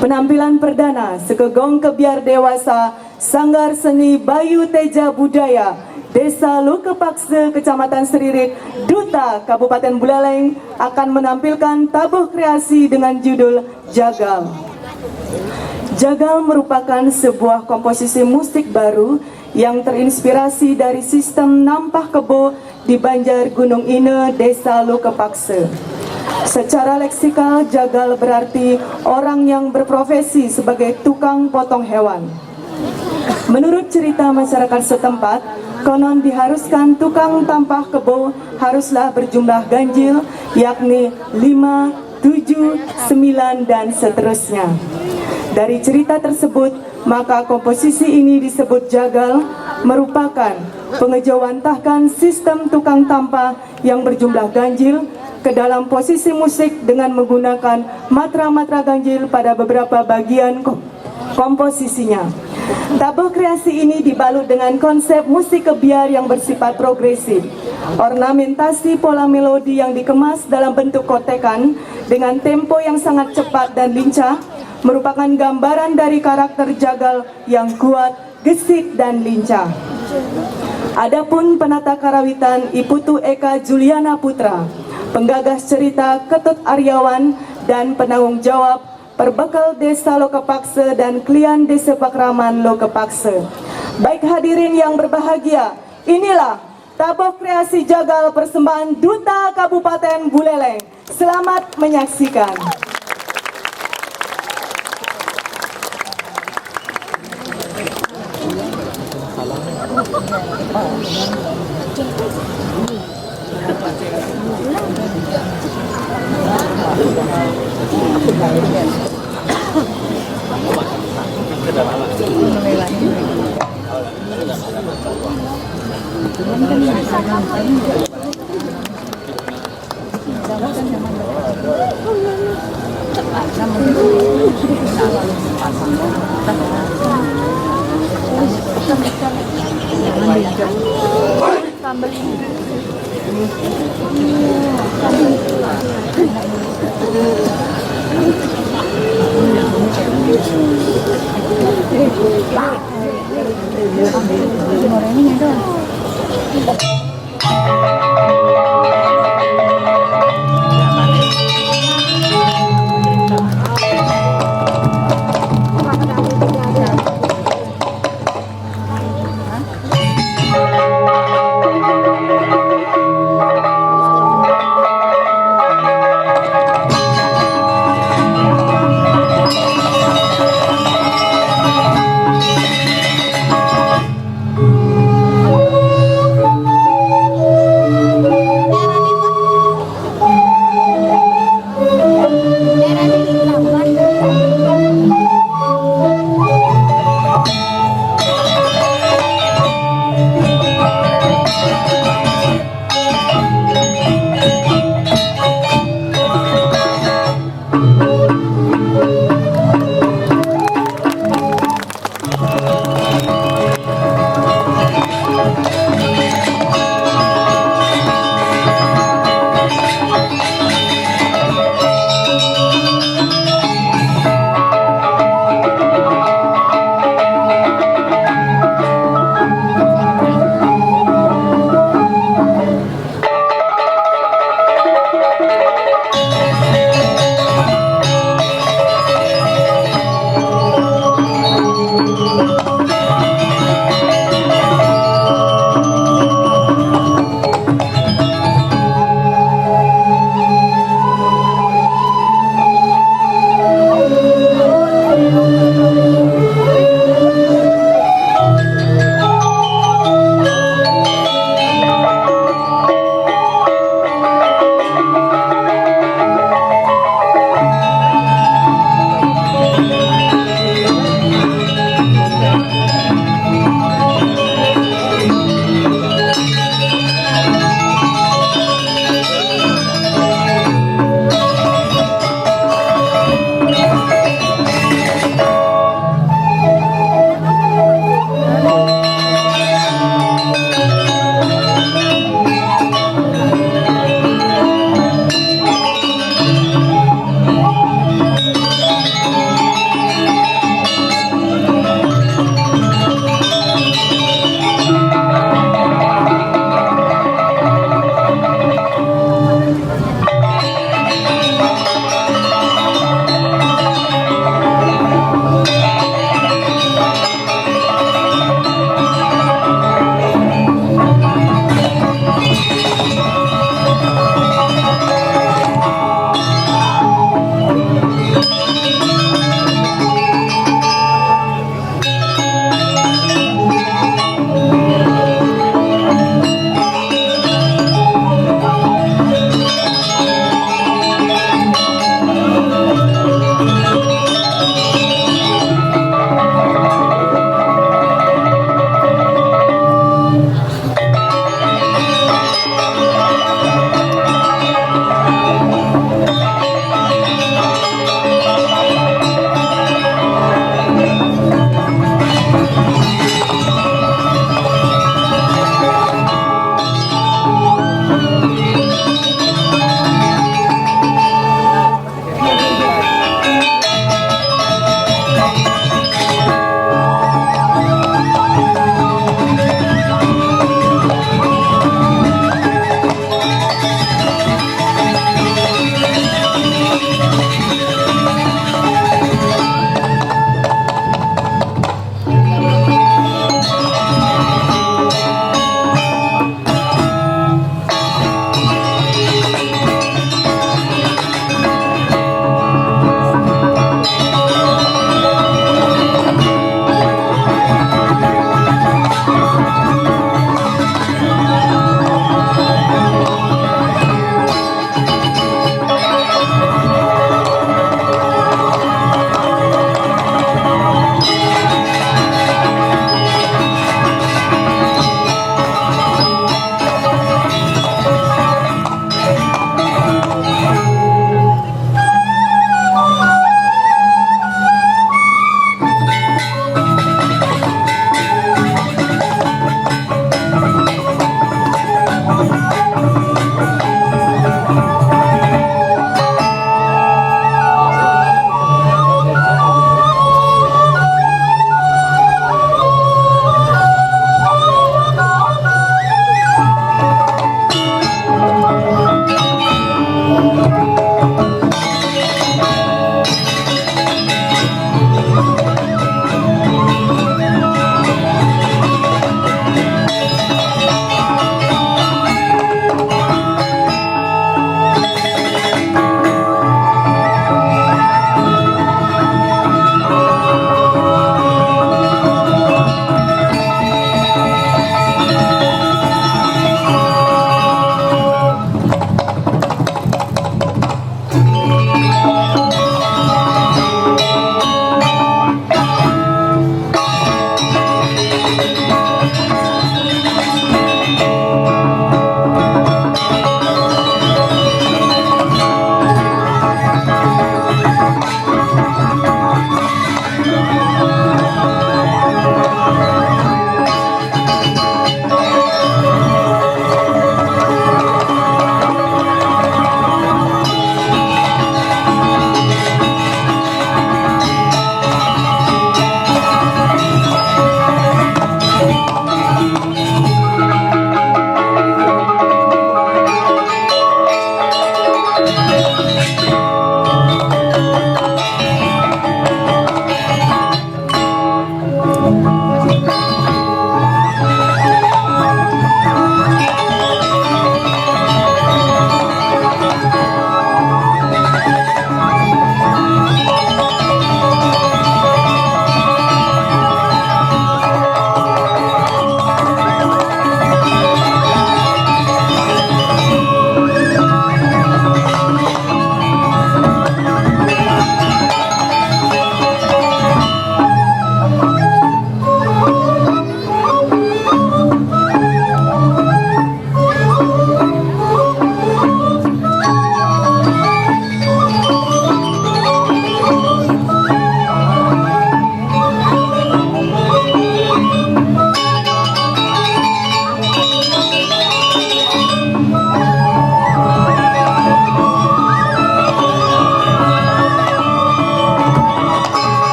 Penampilan perdana Sekegong Kebiar Dewasa Sanggar Seni Bayu Teja Budaya Desa Lukepakse, Kecamatan Seririt, Duta, Kabupaten Buleleng akan menampilkan tabuh kreasi dengan judul Jagal. Jagal merupakan sebuah komposisi musik baru yang terinspirasi dari sistem nampah kebo di Banjar Gunung Ine, Desa Lukepakse. Secara leksikal, jagal berarti orang yang berprofesi sebagai tukang potong hewan. Menurut cerita masyarakat setempat, konon diharuskan tukang tampah kebo haruslah berjumlah ganjil, yakni 5, 7, 9, dan seterusnya. Dari cerita tersebut, maka komposisi ini disebut jagal, merupakan pengejawantahkan sistem tukang tampah yang berjumlah ganjil ke dalam posisi musik dengan menggunakan matra-matra ganjil pada beberapa bagian komposisinya. Tabuh kreasi ini dibalut dengan konsep musik kebiar yang bersifat progresif. Ornamentasi pola melodi yang dikemas dalam bentuk kotekan dengan tempo yang sangat cepat dan lincah merupakan gambaran dari karakter jagal yang kuat, gesit, dan lincah. Adapun penata karawitan Iputu Eka Juliana Putra, penggagas cerita Ketut Aryawan, dan penanggung jawab Perbekal Desa Lukepakse dan Klien Desa Pakraman Lukepakse. Baik hadirin yang berbahagia, inilah tabuh kreasi jagal persembahan Duta Kabupaten Buleleng. Selamat menyaksikan.